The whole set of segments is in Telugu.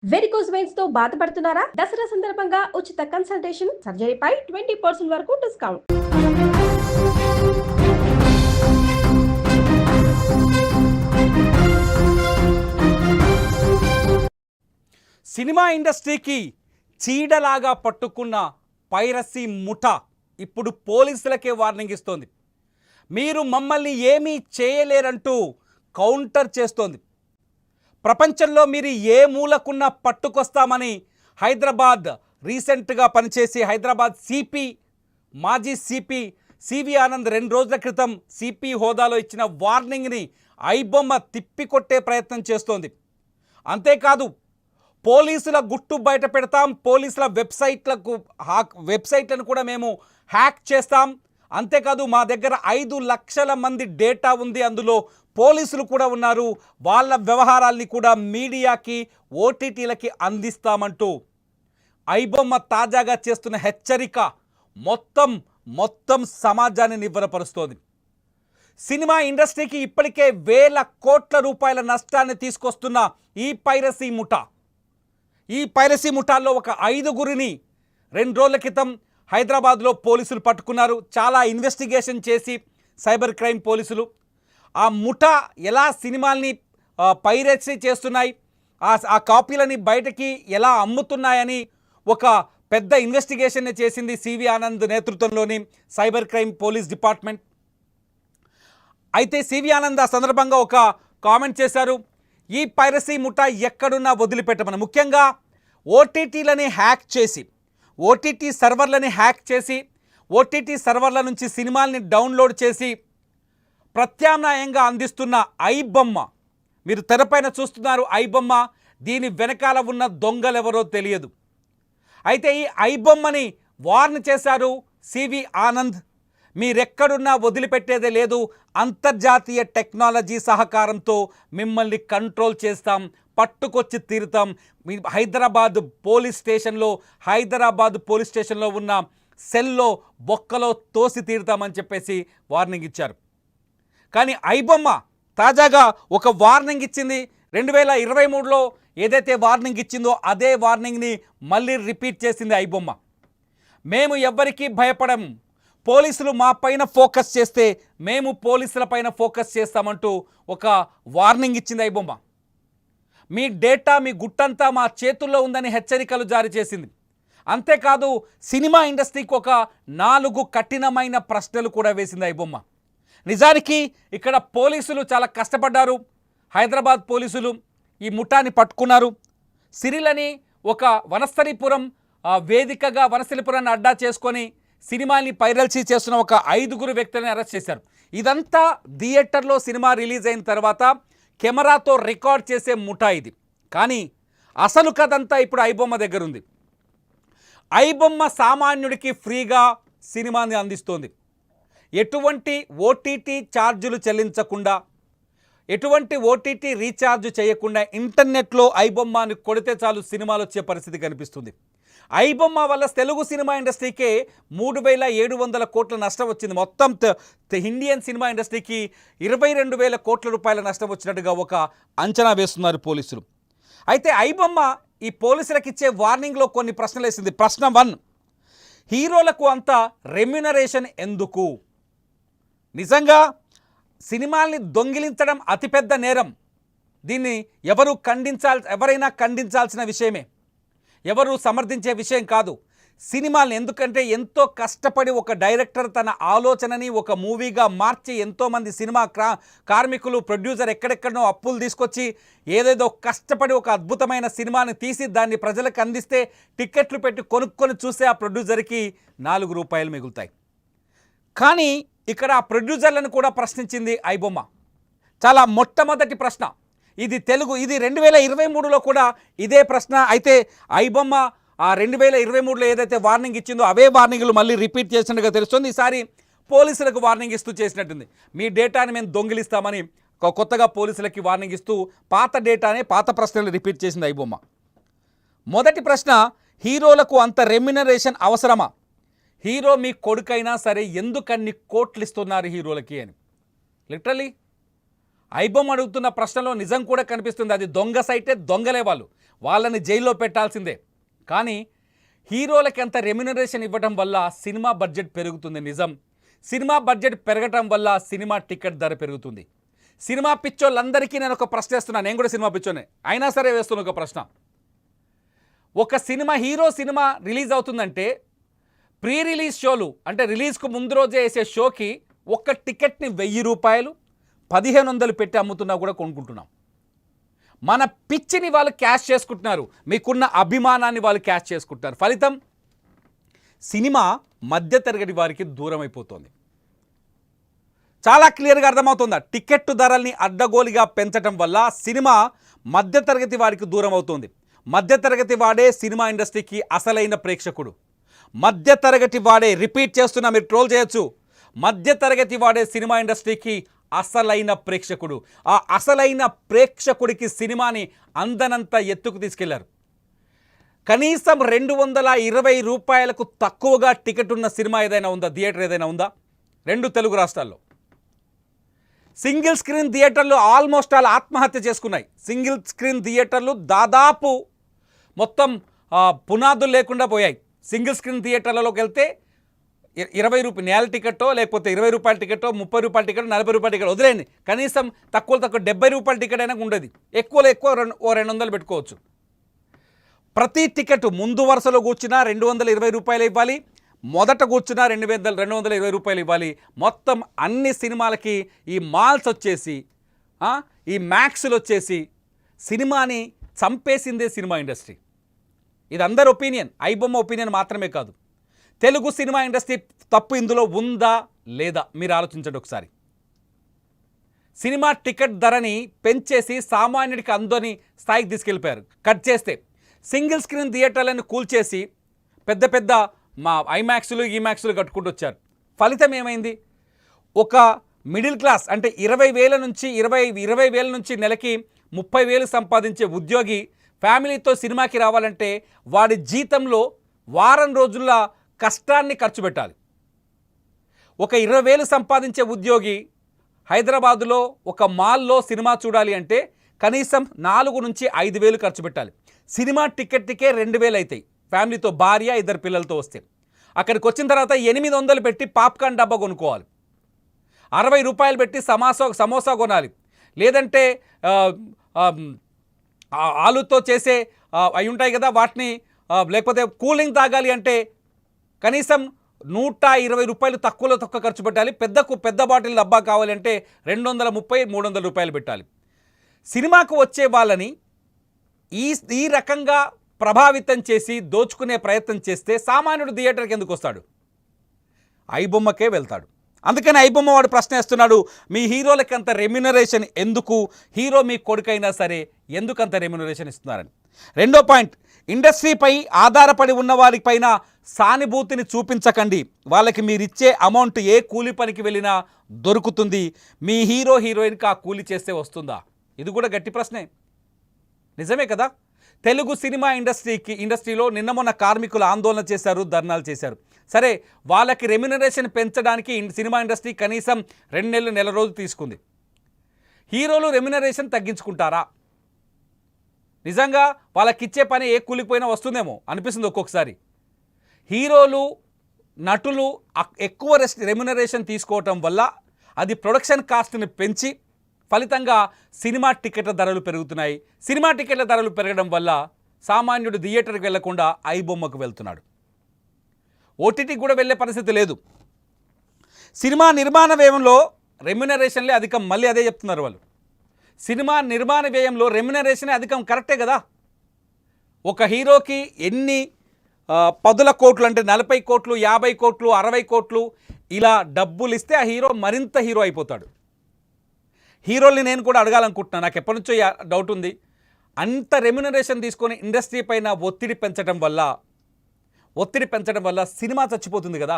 వెరికోస్ వెయిన్స్ తో బాధపడుతున్నారా? దసరా సందర్భంగా ఉచిత కన్సల్టేషన్, సర్జరీపై 20% వరకు డిస్కౌంట్. సినిమా ఇండస్ట్రీకి చీడలాగా పట్టుకున్న పైరసీ ముఠా ఇప్పుడు పోలీసులకే వార్నింగ్ ఇస్తోంది. మీరు మమ్మల్ని ఏమీ చేయలేరంటూ కౌంటర్ చేస్తోంది. ప్రపంచంలో మీరు ఏ మూలకున్న పట్టుకొస్తామని హైదరాబాద్ రీసెంట్గా పనిచేసి హైదరాబాద్ సిపి మాజీ సిపి సివి ఆనంద్ 2 రోజుల క్రితం సిపి హోదాలో ఇచ్చిన వార్నింగ్ని ఐబొమ్మ తిప్పికొట్టే ప్రయత్నం చేస్తోంది. అంతేకాదు, పోలీసుల గుట్టు బయట పెడతాం, పోలీసుల వెబ్సైట్లను కూడా మేము హ్యాక్ చేస్తాం, అంతేకాదు మా దగ్గర 5 లక్షల మంది డేటా ఉంది, అందులో పోలీసులు కూడా ఉన్నారు, వాళ్ళ వ్యవహారాల్ని కూడా మీడియాకి ఓటీటీలకి అందిస్తామంటూ ఐబొమ్మ తాజాగా చేస్తున్న హెచ్చరిక మొత్తం సమాజాన్ని నివ్వెరపరుస్తోంది. సినిమా ఇండస్ట్రీకి ఇప్పటికే వేల కోట్ల రూపాయల నష్టాన్ని తీసుకొస్తున్న ఈ పైరసీ ముఠాల్లో ఒక 5గురిని 2 రోజుల క్రితం హైదరాబాద్లో పోలీసులు పట్టుకున్నారు. చాలా ఇన్వెస్టిగేషన్ చేసి సైబర్ క్రైమ్ పోలీసులు ఆ ముఠా ఎలా సినిమాల్ని పైరసీ చేస్తున్నాయి, ఆ కాపీలని బయటకి ఎలా అమ్ముతున్నాయని ఒక పెద్ద ఇన్వెస్టిగేషన్ చేసింది సివి ఆనంద్ నేతృత్వంలోని సైబర్ క్రైమ్ పోలీస్ డిపార్ట్మెంట్. అయితే సివి ఆనంద్ ఆ సందర్భంగా ఒక కామెంట్ చేశారు. ఈ పైరసీ ముఠా ఎక్కడున్నా వదిలిపెట్టమని, ముఖ్యంగా ఓటీటీలని హ్యాక్ చేసి ఓటీటీ సర్వర్ల నుంచి సినిమాల్ని డౌన్లోడ్ చేసి ప్రత్యామ్నాయంగా అందిస్తున్న ఐబొమ్మ, మీరు తెరపైన చూస్తున్నారు ఐబొమ్మ, దీని వెనకాల ఉన్న దొంగలెవరో తెలియదు. అయితే ఈ ఐబొమ్మని వార్న్ చేశారు సివి ఆనంద్, మీరెక్కడున్నా వదిలిపెట్టేదే లేదు, అంతర్జాతీయ టెక్నాలజీ సహకారంతో మిమ్మల్ని కంట్రోల్ చేస్తాం, పట్టుకొచ్చి తీరుతాం, హైదరాబాద్ పోలీస్ స్టేషన్లో ఉన్న సెల్లో బొక్కలో తోసి తీరుతామని చెప్పేసి వార్నింగ్ ఇచ్చారు. కానీ ఐబొమ్మ తాజాగా ఒక వార్నింగ్ ఇచ్చింది. 2023లో ఏదైతే వార్నింగ్ ఇచ్చిందో అదే వార్నింగ్ని మళ్ళీ రిపీట్ చేసింది ఐబొమ్మ. మేము ఎవ్వరికీ భయపడం, పోలీసులు మా పైన ఫోకస్ చేస్తే మేము పోలీసుల పైన ఫోకస్ చేస్తామంటూ ఒక వార్నింగ్ ఇచ్చింది ఐబొమ్మ. మీ డేటా, మీ గుట్టంతా మా చేతుల్లో ఉందని హెచ్చరికలు జారీ చేసింది. అంతేకాదు, సినిమా ఇండస్ట్రీకి ఒక 4 కఠినమైన ప్రశ్నలు కూడా వేసింది ఐబొమ్మ. నిజానికి ఇక్కడ పోలీసులు చాలా కష్టపడ్డారు. హైదరాబాద్ పోలీసులు ఈ ముఠాని పట్టుకున్నారు. సిరిలని ఒక వనస్థలిపురం వేదికగా వనస్థలిపురాన్ని అడ్డా చేసుకొని సినిమాని పైరసీ చేస్తున్న ఒక 5గురు వ్యక్తులని అరెస్ట్ చేశారు. ఇదంతా థియేటర్లో సినిమా రిలీజ్ అయిన తర్వాత కెమెరాతో రికార్డ్ చేసే ముఠా ఇది. కానీ అసలు కథంతా ఇప్పుడు ఐబొమ్మ దగ్గర ఉంది. ఐబొమ్మ సామాన్యుడికి ఫ్రీగా సినిమాని అందిస్తోంది. ఎటువంటి ఓటీటీ ఛార్జీలు చెల్లించకుండా, ఎటువంటి ఓటీటీ రీఛార్జ్ చేయకుండా ఇంటర్నెట్లో ఐబొమ్మని కొడితే చాలు సినిమాలు వచ్చే పరిస్థితి కనిపిస్తుంది. ఐబొమ్మ వల్ల తెలుగు సినిమా ఇండస్ట్రీకే 3,700 కోట్ల నష్టం వచ్చింది. మొత్తం ఇండియన్ సినిమా ఇండస్ట్రీకి 22,000 కోట్ల రూపాయల నష్టం వచ్చినట్టుగా ఒక అంచనా వేస్తున్నారు పోలీసులు. అయితే ఐబొమ్మ ఈ పోలీసులకు ఇచ్చే వార్నింగ్లో కొన్ని ప్రశ్నలు వేసింది. ప్రశ్న 1, హీరోలకు అంత రెమ్యునరేషన్ ఎందుకు? నిజంగా సినిమాల్ని దొంగిలించడం అతిపెద్ద నేరం. దీన్ని ఎవరైనా ఖండించాల్సిన విషయమే, ఎవరు సమర్థించే విషయం కాదు. సినిమాల్ని ఎందుకంటే ఎంతో కష్టపడి ఒక డైరెక్టర్ తన ఆలోచనని ఒక మూవీగా మార్చి, ఎంతోమంది సినిమా కార్మికులు, ప్రొడ్యూసర్ ఎక్కడెక్కడనో అప్పులు తీసుకొచ్చి ఏదేదో కష్టపడి ఒక అద్భుతమైన సినిమాని తీసి దాన్ని ప్రజలకు అందిస్తే టిక్కెట్లు పెట్టి కొనుక్కొని చూస్తే ఆ ప్రొడ్యూసర్కి 4 రూపాయలు మిగులుతాయి. కానీ ఇక్కడ ఆ ప్రొడ్యూసర్లను కూడా ప్రశ్నించింది ఐబొమ్మ. చాలా మొట్టమొదటి ప్రశ్న ఇది 2023లో కూడా ఇదే ప్రశ్న. అయితే ఐబొమ్మ ఆ 2023లో ఏదైతే వార్నింగ్ ఇచ్చిందో అవే వార్నింగ్లు మళ్ళీ రిపీట్ చేసినట్టుగా తెలుస్తుంది. ఈసారి పోలీసులకు వార్నింగ్ ఇస్తూ చేసినట్టుంది. మీ డేటాని మేము దొంగిలిస్తామని కొత్తగా పోలీసులకి వార్నింగ్ ఇస్తూ పాత ప్రశ్నలు రిపీట్ చేసింది ఐబొమ్మ. మొదటి ప్రశ్న, హీరోలకు అంత రెమ్యునరేషన్ అవసరమా? హీరో మీ కొడుకైనా సరే ఎందుకన్ని కోట్లు ఇస్తున్నారు హీరోలకి అని. లిటరలీ ఐబొమ్మ అడుగుతున్న ప్రశ్నలో నిజం కూడా కనిపిస్తుంది. అది దొంగ సైటే, దొంగలే వాళ్ళు. వాళ్ళని జైల్లో పెట్టాల్సిందే. కానీ హీరోలకి అంత రెమ్యునరేషన్ ఇవ్వడం వల్ల సినిమా బడ్జెట్ పెరుగుతుంది నిజం. సినిమా బడ్జెట్ పెరగటం వల్ల సినిమా టికెట్ ధర పెరుగుతుంది. సినిమా పిచ్చోళ్ళందరికీ నేను ఒక ప్రశ్న వేస్తున్నాను, నేను కూడా సినిమా పిచ్చోనే అయినా సరే వేస్తున్న ఒక ప్రశ్న. ఒక సినిమా హీరో సినిమా రిలీజ్ అవుతుందంటే ప్రీ రిలీజ్ షోలు అంటే రిలీజ్కు ముందు రోజే వేసే షోకి ఒక్క టికెట్ని 1000 రూపాయలు 1500 పెట్టి అమ్ముతున్నా కూడా కొనుక్కుంటున్నాం. మన పిచ్చిని వాళ్ళు క్యాష్ చేసుకుంటున్నారు, మీకున్న అభిమానాన్ని వాళ్ళు క్యాష్ చేసుకుంటున్నారు. ఫలితం సినిమా మధ్యతరగతి వారికి దూరం అయిపోతుంది. చాలా క్లియర్గా అర్థమవుతుందా? టికెట్ ధరల్ని అడ్డగోలుగా పెంచడం వల్ల సినిమా మధ్యతరగతి వారికి దూరం అవుతుంది. మధ్యతరగతి వాడే సినిమా ఇండస్ట్రీకి అసలైన ప్రేక్షకుడు. మధ్యతరగతి వాడే, రిపీట్ చేస్తున్నా, మీరు ట్రోల్ చేయొచ్చు, మధ్యతరగతి వాడే సినిమా ఇండస్ట్రీకి అసలైన ప్రేక్షకుడు. ఆ అసలైన ప్రేక్షకుడికి సినిమాని అందనంత ఎత్తుకు తీసుకెళ్లారు. కనీసం 220 రూపాయలకు తక్కువగా టికెట్ ఉన్న సినిమా ఏదైనా ఉందా? థియేటర్ ఏదైనా ఉందా? 2 తెలుగు రాష్ట్రాల్లో సింగిల్ స్క్రీన్ థియేటర్లు ఆల్మోస్ట్ ఆల్ ఆత్మహత్య చేసుకున్నాయి. సింగిల్ స్క్రీన్ థియేటర్లు దాదాపు మొత్తం పునాదులు లేకుండా పోయాయి. సింగిల్ స్క్రీన్ థియేటర్లలోకి వెళ్తే 20 రూపాయలు నేల టికెట్టో, లేకపోతే 20 రూపాయల టికెట్టో, 30 రూపాయల టికెట్, 40 రూపాయల టికెట్ వదిలేండి, కనీసం తక్కువ 70 రూపాయల టికెట్ అయినా ఉండేది. ఎక్కువలో ఎక్కువ 200 పెట్టుకోవచ్చు. ప్రతి టికెట్ ముందు వరుసలో కూర్చున్నా 220 రూపాయలు ఇవ్వాలి, మొదట కూర్చున్నా 220 రూపాయలు ఇవ్వాలి. మొత్తం అన్ని సినిమాలకి ఈ మాల్స్ వచ్చేసి, ఈ మ్యాక్స్లు వచ్చేసి సినిమాని చంపేసిందే సినిమా ఇండస్ట్రీ. ఇది అందరి ఒపీనియన్, ఐబొమ్మ ఒపీనియన్ మాత్రమే కాదు. తెలుగు సినిమా ఇండస్ట్రీ తప్పు ఇందులో ఉందా లేదా మీరు ఆలోచించండి ఒకసారి. సినిమా టికెట్ ధరని పెంచేసి సామాన్యుడికి అందని స్థాయికి తీసుకెళ్ళిపోయారు. కట్ చేస్తే సింగిల్ స్క్రీన్ థియేటర్లను కూల్చేసి పెద్ద పెద్ద ఐమాక్స్లు ఈమాక్స్లు కట్టుకుంటూ వచ్చారు. ఫలితం ఏమైంది? ఒక మిడిల్ క్లాస్ అంటే 20,000 నుంచి నెలకి 30,000 సంపాదించే ఉద్యోగి ఫ్యామిలీతో సినిమాకి రావాలంటే వాడి జీతంలో వారం రోజుల కష్టాన్ని ఖర్చు పెట్టాలి. ఒక 20,000 సంపాదించే ఉద్యోగి హైదరాబాదులో ఒక మాల్లో సినిమా చూడాలి అంటే కనీసం 4 నుంచి 5,000 ఖర్చు పెట్టాలి. సినిమా టికెట్కే 2,000 అవుతాయి ఫ్యామిలీతో, భార్య 2 పిల్లలతో వస్తే. అక్కడికి వచ్చిన తర్వాత 800 పెట్టి పాప్కార్న్ డబ్బా కొనుక్కోవాలి, 60 రూపాయలు పెట్టి సమోసా కొనాలి, లేదంటే ఆలుతో చేసే అవి ఉంటాయి కదా వాటిని, లేకపోతే కూలింగ్ తాగాలి అంటే కనీసం 120 రూపాయలు తక్కువలో తక్కువ ఖర్చు పెట్టాలి. పెద్ద బాటిల్ డబ్బా కావాలంటే 230-300 రూపాయలు పెట్టాలి. సినిమాకు వచ్చే వాళ్ళని ఈ రకంగా ప్రభావితం చేసి దోచుకునే ప్రయత్నం చేస్తే సామాన్యుడు థియేటర్కి ఎందుకు వస్తాడు? ఐబొమ్మకే వెళ్తాడు. అందుకని ఐబొమ్మ వాడు ప్రశ్న వేస్తున్నాడు, మీ హీరోలకి అంత రెమ్యునరేషన్ ఎందుకు? హీరో మీ కొడుకైనా సరే ఎందుకు అంత రెమ్యునరేషన్ ఇస్తున్నారని. రెండో పాయింట్, ఇండస్ట్రీపై ఆధారపడి ఉన్న వారిపైన సానుభూతిని చూపించకండి. వాళ్ళకి మీరిచ్చే అమౌంట్ ఏ కూలి పనికి వెళ్ళినా దొరుకుతుంది. మీ హీరోయిన్కి ఆ కూలి చేస్తే వస్తుందా? ఇది కూడా గట్టి ప్రశ్నే, నిజమే కదా. తెలుగు సినిమా ఇండస్ట్రీలో నిన్న మొన్న కార్మికులు ఆందోళన చేశారు, ధర్నాలు చేశారు. సరే, వాళ్ళకి రెమ్యునరేషన్ పెంచడానికి సినిమా ఇండస్ట్రీ కనీసం 2 నెల రోజులు తీసుకుంది. హీరోలు రెమ్యునరేషన్ తగ్గించుకుంటారా? నిజంగా వాళ్ళకిచ్చే పని ఏ కూలిపోయినా వస్తుందేమో అనిపిస్తుంది ఒక్కొక్కసారి. హీరోలు, నటులు ఎక్కువ రెమ్యునరేషన్ తీసుకోవటం వల్ల అది ప్రొడక్షన్ కాస్ట్ని పెంచి ఫలితంగా సినిమా టికెట్ల ధరలు పెరుగుతున్నాయి. సినిమా టికెట్ల ధరలు పెరగడం వల్ల సామాన్యుడు థియేటర్కి వెళ్లకుండా ఐబొమ్మకు వెళ్తున్నాడు. ఓటీటీకి కూడా వెళ్ళే పరిస్థితి లేదు. సినిమా నిర్మాణ వ్యయంలో రెమ్యునరేషన్లే అధికం. మళ్ళీ అదే చెప్తున్నారు వాళ్ళు. సినిమా నిర్మాణ వ్యయంలో రెమ్యునరేషనే అధికం, కరెక్టే కదా. ఒక హీరోకి ఎన్ని 10 కోట్లు అంటే 40 కోట్లు, 50 కోట్లు, 60 కోట్లు ఇలా డబ్బులు ఇస్తే ఆ హీరో మరింత హీరో అయిపోతాడు. హీరోల్ని నేను కూడా అడగాలనుకుంటున్నాను, నాకు ఎప్పటి నుంచో డౌట్ ఉంది. అంత రెమ్యునరేషన్ తీసుకొని ఇండస్ట్రీ పైన ఒత్తిడి పెంచడం వల్ల సినిమా చచ్చిపోతుంది కదా,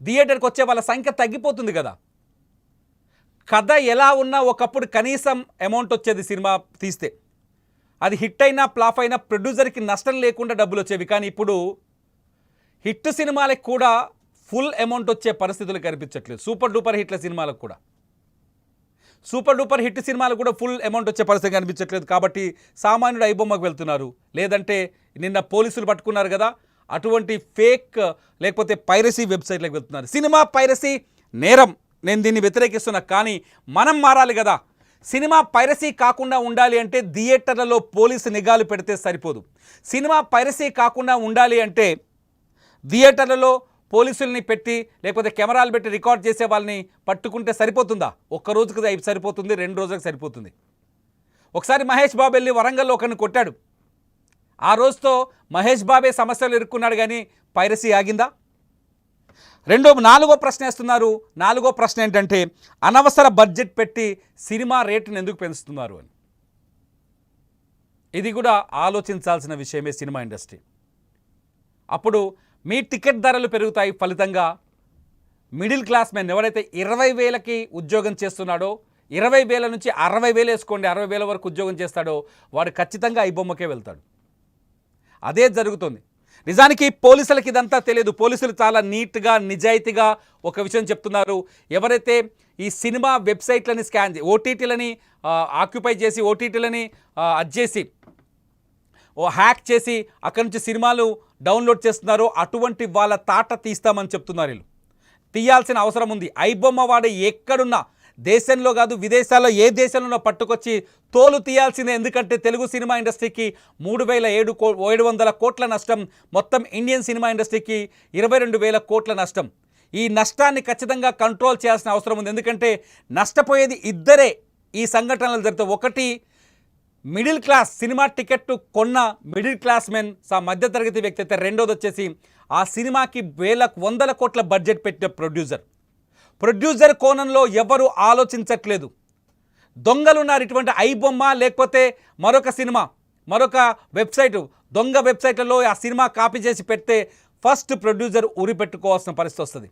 థియేటర్కి వచ్చే వాళ్ళ సంఖ్య తగ్గిపోతుంది కదా. కథ ఎలా ఉన్నా ఒకప్పుడు కనీసం అమౌంట్ వచ్చేది సినిమా తీస్తే, అది హిట్ అయినా ఫ్లాప్ అయినా ప్రొడ్యూసర్కి నష్టం లేకుండా డబ్బులు వచ్చేవి. కానీ ఇప్పుడు హిట్ సినిమాలకు కూడా ఫుల్ అమౌంట్ వచ్చే పరిస్థితులు కనిపించట్లేదు. సూపర్ డూపర్ హిట్ల సినిమాలకు కూడా. సూపర్ డూపర్ హిట్ సినిమాలు కూడా ఫుల్ అమౌంట్ వచ్చే పరిస్థితి కనిపించట్లేదు. కాబట్టి సామాన్యుడు ఐబొమ్మకు వెళ్తున్నారు. లేదంటే నిన్న పోలీసులు పట్టుకున్నారు కదా, అటువంటి ఫేక్ లేకపోతే పైరసీ వెబ్సైట్లకు వెళ్తున్నారు. సినిమా పైరసీ నేరం, నేను దీన్ని వ్యతిరేకిస్తున్నా. కానీ మనం మారాలి కదా. సినిమా పైరసీ కాకుండా ఉండాలి అంటే థియేటర్లలో పోలీసు నిఘాలు పెడితే సరిపోదు. సినిమా పైరసీ కాకుండా ఉండాలి అంటే థియేటర్లలో పోలీసుల్ని పెట్టి లేకపోతే కెమెరాలు పెట్టి రికార్డ్ చేసే వాళ్ళని పట్టుకుంటే సరిపోతుందా? ఒక్క రోజుకి సరిపోతుంది, 2 రోజులకు సరిపోతుంది. ఒకసారి మహేష్ బాబు వెళ్ళి వరంగల్లో ఒకరిని కొట్టాడు. ఆ రోజుతో మహేష్ బాబే సమస్యలు ఇరుక్కున్నాడు, కానీ పైరసీ ఆగిందా? నాలుగో ప్రశ్న వేస్తున్నారు. నాలుగో ప్రశ్న ఏంటంటే అనవసర బడ్జెట్ పెట్టి సినిమా రేటును ఎందుకు పెంచుతున్నారు అని. ఇది కూడా ఆలోచించాల్సిన విషయమే సినిమా ఇండస్ట్రీ. అప్పుడు మీ టికెట్ ధరలు పెరుగుతాయి. ఫలితంగా మిడిల్ క్లాస్ మెన్ ఎవరైతే 20,000కి ఉద్యోగం చేస్తున్నాడో, 20,000 నుంచి 60,000 వేసుకోండి, 60,000 వరకు ఉద్యోగం చేస్తాడో వాడు ఖచ్చితంగా ఐబొమ్మకే వెళ్తాడు. అదే జరుగుతుంది. నిజానికి పోలీసులకి ఇదంతా తెలియదు. పోలీసులు చాలా నీట్గా నిజాయితీగా ఒక విషయం చెప్తున్నారు. ఎవరైతే ఈ సినిమా వెబ్సైట్లని స్కాన్ ఓటీటీలని ఆక్యుపై చేసి ఓటీటీలని అడ్చేసి హ్యాక్ చేసి అక్కడి నుంచి సినిమాలు డౌన్లోడ్ చేస్తున్నారో అటువంటి వాళ్ళ తాట తీస్తామని చెప్తున్నారు. వీళ్ళు తీయాల్సిన అవసరం ఉంది. ఐబొమ్మ వాడు ఎక్కడున్నా, దేశంలో కాదు విదేశాల్లో ఏ దేశంలో పట్టుకొచ్చి తోలు తీయాల్సిందే. ఎందుకంటే తెలుగు సినిమా ఇండస్ట్రీకి 3,700 కోట్ల నష్టం, మొత్తం ఇండియన్ సినిమా ఇండస్ట్రీకి 22,000 కోట్ల నష్టం. ఈ నష్టాన్ని ఖచ్చితంగా కంట్రోల్ చేయాల్సిన అవసరం ఉంది. ఎందుకంటే నష్టపోయేది ఇద్దరే ఈ సంఘటనలు జరిగితే. ఒకటి మిడిల్ క్లాస్ సినిమా టికెట్ కొన్న మిడిల్ క్లాస్ మెన్, మధ్యతరగతి వ్యక్తి అయితే. రెండోది వచ్చేసి ఆ సినిమాకి 100 కోట్ల బడ్జెట్ పెట్టిన ప్రొడ్యూసర్ కోణంలో ఎవరు ఆలోచించట్లేదు. దొంగలున్నారు. ఇటువంటి ఐబొమ్మ లేకపోతే మరొక సినిమా మరొక వెబ్సైటు దొంగ వెబ్సైట్లలో ఆ సినిమా కాపీ చేసి పెడితే ఫస్ట్ ప్రొడ్యూసర్ ఉరి పెట్టుకోవాల్సిన పరిస్థితి వస్తుంది.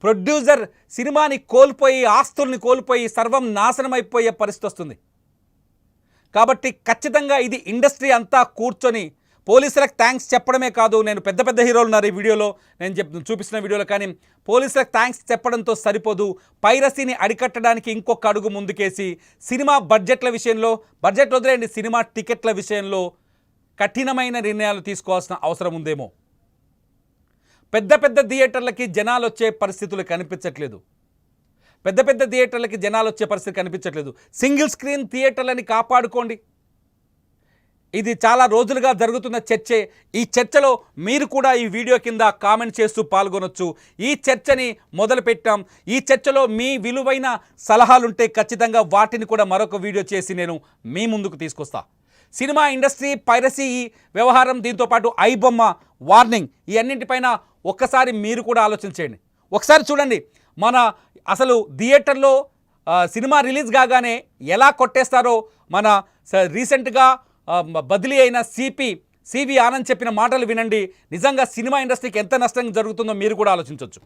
ప్రొడ్యూసర్ సినిమాని కోల్పోయి, ఆస్తుల్ని కోల్పోయి, సర్వం నాశనం అయిపోయే పరిస్థితి వస్తుంది. కాబట్టి ఖచ్చితంగా ఇది ఇండస్ట్రీ అంతా కూర్చొని పోలీసులకు థ్యాంక్స్ చెప్పడమే కాదు. నేను పెద్ద పెద్ద హీరోలు ఉన్నారు ఈ వీడియోలో, నేను చూపిస్తున్న వీడియోలో, కానీ పోలీసులకు థ్యాంక్స్ చెప్పడంతో సరిపోదు. పైరసీని అరికట్టడానికి ఇంకొక అడుగు ముందుకేసి సినిమా బడ్జెట్ల విషయంలో, బడ్జెట్ వదిలేండి, సినిమా టికెట్ల విషయంలో కఠినమైన నిర్ణయాలు తీసుకోవాల్సిన అవసరం ఉందేమో. పెద్ద పెద్ద థియేటర్లకి జనాలు వచ్చే పరిస్థితులు కనిపించట్లేదు. సింగిల్ స్క్రీన్ థియేటర్లని కాపాడుకోండి. ఇది చాలా రోజులుగా జరుగుతున్న చర్చే. ఈ చర్చలో మీరు కూడా ఈ వీడియో కింద కామెంట్ చేస్తూ పాల్గొనొచ్చు. ఈ చర్చని మొదలుపెట్టాం. ఈ చర్చలో మీ విలువైన సలహాలుంటే ఖచ్చితంగా వాటిని కూడా మరొక వీడియో చేసి నేను మీ ముందుకు తీసుకొస్తా. సినిమా ఇండస్ట్రీ పైరసీ వ్యవహారం, దీంతోపాటు ఐబొమ్మ వార్నింగ్, ఈ అన్నింటిపైన ఒక్కసారి మీరు కూడా ఆలోచించేయండి. ఒకసారి చూడండి, మన అసలు థియేటర్లో సినిమా రిలీజ్ కాగానే ఎలా కొట్టేస్తారో మన రీసెంట్గా బదిలీ అయిన సివి ఆనంద్ చెప్పిన మాటలు వినండి. నిజంగా సినిమా ఇండస్ట్రీకి ఎంత నష్టం జరుగుతుందో మీరు కూడా ఆలోచించవచ్చు.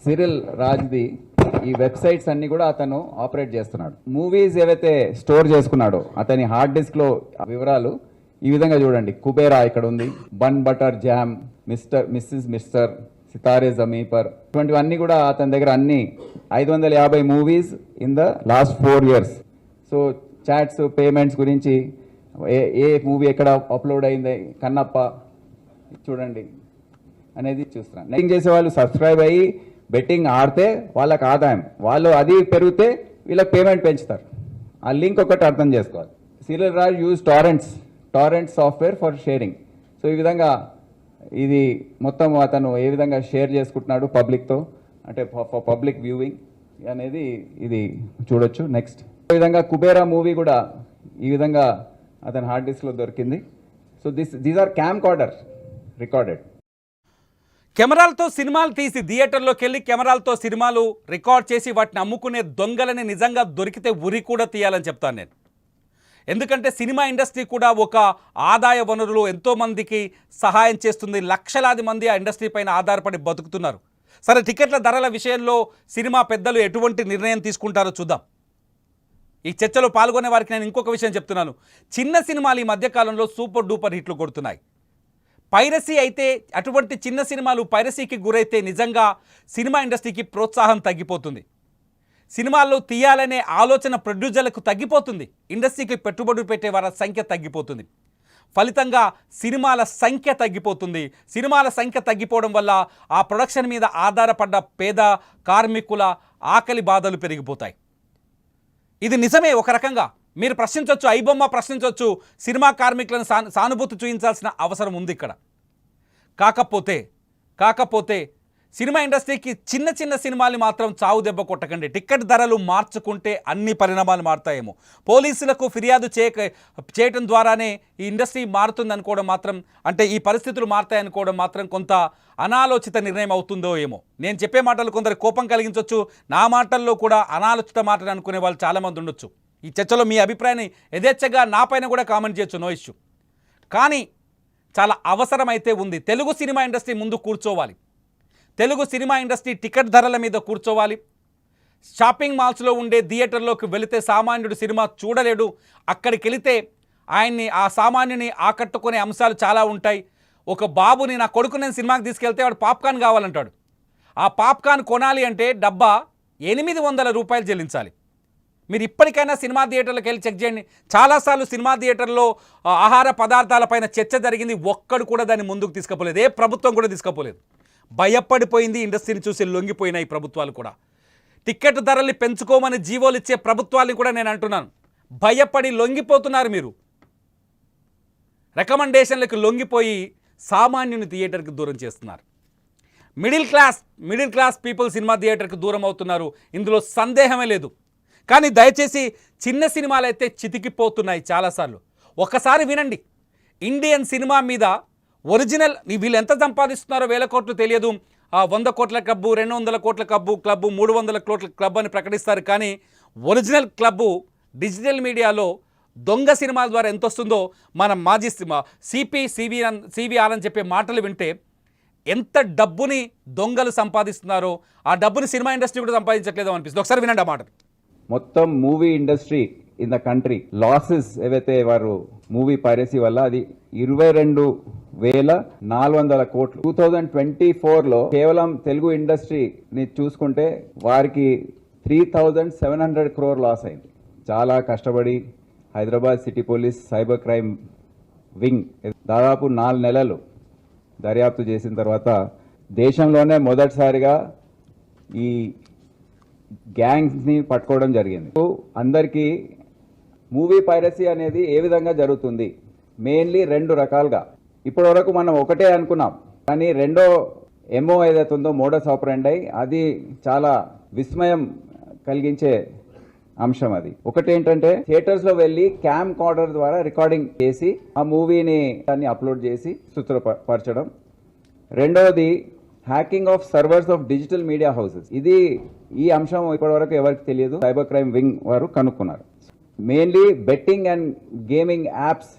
సిరిల్ రాజ్ది ఈ వెబ్సైట్స్ అన్ని కూడా అతను ఆపరేట్ చేస్తున్నాడు. మూవీస్ ఏవైతే స్టోర్ చేసుకున్నాడో అతని హార్డ్ డిస్క్లో వివరాలు ఈ విధంగా చూడండి. కుబేరా ఇక్కడ ఉంది, bun butter jam, mister Sitare Zameen Par, ఇటువంటివన్నీ కూడా అతని దగ్గర అన్ని 550 movies in the last 4 years. So chats, payments గురించి ఏ మూవీ ఎక్కడ అప్లోడ్ అయింది, కన్నప్ప చూడండి అనేది చూస్తున్నాను. బెట్టింగ్ చేసే వాళ్ళు సబ్స్క్రైబ్ అయ్యి బెట్టింగ్ ఆడితే వాళ్ళకి ఆదాయం, వాళ్ళు అది పెరిగితే వీళ్ళకి పేమెంట్ పెంచుతారు. ఆ లింక్ ఒకటి అర్థం చేసుకోవాలి. Cyril Raj use torrent software for sharing. So ఈ విధంగా ఇది మొత్తం అతను ఏ విధంగా షేర్ చేసుకుంటున్నాడు పబ్లిక్తో, అంటే పబ్లిక్ వ్యూవింగ్ అనేది ఇది చూడొచ్చు. నెక్స్ట్ ఈ విధంగా కుబేరా మూవీ కూడా ఈ విధంగా అతని హార్డ్ డిస్క్లో దొరికింది. So these are camcorder recorded. కెమెరాలతో సినిమాలు తీసి థియేటర్లోకి వెళ్ళి కెమెరాలతో సినిమాలు రికార్డ్ చేసి వాటిని అమ్ముకునే దొంగలని నిజంగా దొరికితే ఉరి కూడా తీయాలని చెప్తాను నేను. ఎందుకంటే సినిమా ఇండస్ట్రీ కూడా ఒక ఆదాయ వనరులు, ఎంతోమందికి సహాయం చేస్తుంది. లక్షలాది మంది ఆ ఇండస్ట్రీ పైన ఆధారపడి బతుకుతున్నారు. సరే, టికెట్ల ధరల విషయంలో సినిమా పెద్దలు ఎటువంటి నిర్ణయం తీసుకుంటారో చూద్దాం. ఈ చర్చలో పాల్గొనే వారికి నేను ఇంకొక విషయం చెప్తున్నాను. చిన్న సినిమాలు ఈ మధ్యకాలంలో సూపర్ డూపర్ హిట్లు కొడుతున్నాయి. పైరసీ అయితే, అటువంటి చిన్న సినిమాలు పైరసీకి గురైతే నిజంగా సినిమా ఇండస్ట్రీకి ప్రోత్సాహం తగ్గిపోతుంది. సినిమాల్లో తీయాలనే ఆలోచన ప్రొడ్యూసర్లకు తగ్గిపోతుంది. ఇండస్ట్రీకి పెట్టుబడులు పెట్టే వారి సంఖ్య తగ్గిపోతుంది. ఫలితంగా సినిమాల సంఖ్య తగ్గిపోతుంది. సినిమాల సంఖ్య తగ్గిపోవడం వల్ల ఆ ప్రొడక్షన్ మీద ఆధారపడ్డ పేద కార్మికుల ఆకలి బాధలు పెరిగిపోతాయి. ఇది నిజమే. ఒక రకంగా మీరు ప్రశ్నించవచ్చు, ఐబొమ్మ ప్రశ్నించవచ్చు, సినిమా కార్మికులను సానుభూతి చూపించాల్సిన అవసరం ఉంది ఇక్కడ. కాకపోతే సినిమా ఇండస్ట్రీకి చిన్న చిన్న సినిమాలు మాత్రం చావు దెబ్బ కొట్టకండి. టికెట్ ధరలు మార్చుకుంటే అన్ని పరిణామాలు మారుతాయేమో. పోలీసులకు ఫిర్యాదు చేయటం ద్వారానే ఈ ఇండస్ట్రీ మారుతుంది అనుకోవడం మాత్రం, అంటే ఈ పరిస్థితులు మారుతాయి అనుకోవడం మాత్రం కొంత అనాలోచిత నిర్ణయం అవుతుందో ఏమో. నేను చెప్పే మాటలు కొందరు కోపం కలిగించవచ్చు. నా మాటల్లో కూడా అనాలోచిత మాటలు అనుకునే వాళ్ళు చాలామంది ఉండొచ్చు. ఈ చర్చలో మీ అభిప్రాయాన్ని యథేచ్ఛగా నా పైన కూడా కామెంట్ చేయొచ్చు, నో ఇష్యూ. కానీ చాలా అవసరమైతే ఉంది. తెలుగు సినిమా ఇండస్ట్రీ ముందు కూర్చోవాలి. తెలుగు సినిమా ఇండస్ట్రీ టికెట్ ధరల మీద కూర్చోవాలి. షాపింగ్ మాల్స్లో ఉండే థియేటర్లోకి వెళితే సామాన్యుడు సినిమా చూడలేడు. అక్కడికి వెళితే ఆ సామాన్యుని ఆకట్టుకునే అంశాలు చాలా ఉంటాయి. ఒక బాబుని, నా కొడుకు నేను సినిమాకి తీసుకెళ్తే వాడు పాప్కార్న్ కావాలంటాడు. ఆ పాప్కార్న్ కొనాలి అంటే డబ్బా 800 రూపాయలు చెల్లించాలి. మీరు ఇప్పటికైనా సినిమా థియేటర్లకు వెళ్ళి చెక్ చేయండి. చాలాసార్లు సినిమా థియేటర్లో ఆహార పదార్థాలపైన చర్చ జరిగింది. ఒక్కడు కూడా దాన్ని ముందుకు తీసుకుపోలేదు. ఏ ప్రభుత్వం కూడా తీసుకుపోలేదు. భయపడిపోయింది. ఇండస్ట్రీని చూసి లొంగిపోయినాయి ప్రభుత్వాలు కూడా. టికెట్ ధరల్ని పెంచుకోమని జీవోలు ఇచ్చే ప్రభుత్వాలని కూడా నేను అంటున్నాను. భయపడి లొంగిపోతున్నారు మీరు. రికమెండేషన్లకు లొంగిపోయి సామాన్యుని థియేటర్కి దూరం చేస్తున్నారు. మిడిల్ క్లాస్ పీపుల్ సినిమా థియేటర్కి దూరం అవుతున్నారు. ఇందులో సందేహమే లేదు. కానీ దయచేసి చిన్న సినిమాలు అయితే చితికిపోతున్నాయి చాలాసార్లు. ఒక్కసారి వినండి. ఇండియన్ సినిమా మీద ఒరిజినల్ వీళ్ళు ఎంత సంపాదిస్తున్నారో 1000 కోట్లు తెలియదు. 100 కోట్ల క్లబ్బు, 200 కోట్ల క్లబ్బు, 300 కోట్ల క్లబ్ అని ప్రకటిస్తారు. కానీ ఒరిజినల్ క్లబ్బు డిజిటల్ మీడియాలో దొంగ సినిమాల ద్వారా ఎంత వస్తుందో మన మాజీ సివిఆర్ అని చెప్పే మాటలు వింటే ఎంత డబ్బుని దొంగలు సంపాదిస్తున్నారో ఆ డబ్బుని సినిమా ఇండస్ట్రీ కూడా సంపాదించట్లేదో అనిపిస్తుంది. ఒకసారి వినండి ఆ మాట. మొత్తం movie industry in the country losses ఏవైతే వారు మూవీ పైరసీ వల్ల అది 22,400 కోట్లు. 2024లో కేవలం తెలుగు ఇండస్ట్రీని చూసుకుంటే వారికి 3,700 crore లాస్ అయింది. చాలా కష్టపడి Hyderabad city police cyber crime wing దాదాపు 4 నెలలు దర్యాప్తు చేసిన తర్వాత దేశంలోనే మొదటిసారిగా ఈ గ్యాంగ్స్ని పట్టుకోవడం జరిగింది. అందరికీ మూవీ పైరసీ అనేది ఏ విధంగా జరుగుతుంది, మెయిన్లీ 2 రకాలుగా. ఇప్పటి వరకు మనం ఒకటే అనుకున్నాం, కానీ రెండో ఎంఓ ఏదైతే ఉందో మోడస్ ఆపరెండై, అది చాలా విస్మయం కలిగించే అంశం. అది ఒకటి ఏంటంటే థియేటర్స్ లో వెళ్ళి క్యామ్ కార్డర్ ద్వారా రికార్డింగ్ చేసి ఆ మూవీని దాన్ని అప్లోడ్ చేసి సూత్రపరచడం. రెండవది hacking of servers of digital media houses. ఈ అంశం ఇప్పటివరకు ఎవరికి తెలియదు, సైబర్ క్రైమ్ వింగ్ వారు కనుక్కున్నారు. Mainly betting and gaming apps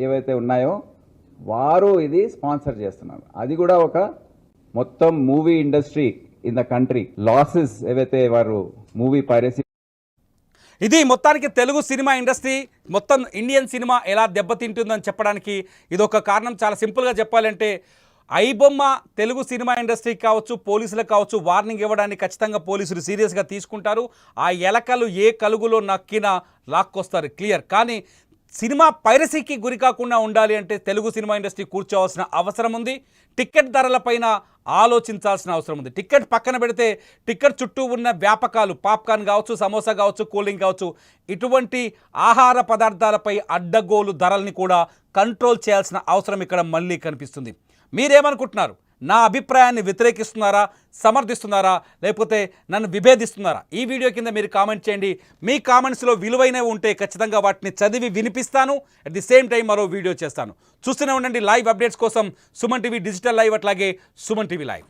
ఏవైతే ఉన్నాయో వారు ఇది స్పాన్సర్ చేస్తున్నారు. అది కూడా ఒక మొత్తం movie industry in the country losses ఏవైతే వారు మూవీ పైరసీ. ఇది మొత్తానికి తెలుగు సినిమా ఇండస్ట్రీ, మొత్తం ఇండియన్ సినిమా ఎలా దెబ్బతింటుందని చెప్పడానికి ఇదొక కారణం. చాలా సింపుల్గా చెప్పాలంటే ఐబొమ్మ తెలుగు సినిమా ఇండస్ట్రీకి కావచ్చు, పోలీసులకు కావచ్చు వార్నింగ్ ఇవ్వడానికి ఖచ్చితంగా పోలీసులు సీరియస్గా తీసుకుంటారు. ఆ ఎలకలు ఏ కలుగులో నక్కినా లాక్కొస్తారు, క్లియర్. కానీ సినిమా పైరసీకి గురి కాకుండా ఉండాలి అంటే తెలుగు సినిమా ఇండస్ట్రీ కూర్చోవాల్సిన అవసరం ఉంది. టికెట్ ధరలపైన ఆలోచించాల్సిన అవసరం ఉంది. టికెట్ పక్కన పెడితే టికెట్ చుట్టూ ఉన్న వ్యాపకాలు, పాప్కార్న్ కావచ్చు, సమోసా కావచ్చు, కూల్ డ్రింక్ కావచ్చు, ఇటువంటి ఆహార పదార్థాలపై అడ్డగోలు ధరల్ని కూడా కంట్రోల్ చేయాల్సిన అవసరం ఇక్కడ మళ్ళీ కనిపిస్తుంది. మీరేమనుకుంటున్నారు? నా అభిప్రాయాన్ని వ్యతిరేకిస్తున్నారా, సమర్థిస్తున్నారా, లేకపోతే నన్ను విభేదిస్తున్నారా? ఈ వీడియో కింద మీరు కామెంట్ చేయండి. మీ కామెంట్స్లో విలువైనవి ఉంటే ఖచ్చితంగా వాటిని చదివి వినిపిస్తాను. అట్ ది సేమ్ టైం మరో వీడియో చేస్తాను. చూస్తూనే ఉండండి లైవ్ అప్డేట్స్ కోసం సుమన్ టీవీ డిజిటల్ లైవ్, అట్లాగే సుమన్ టీవీ లైవ్.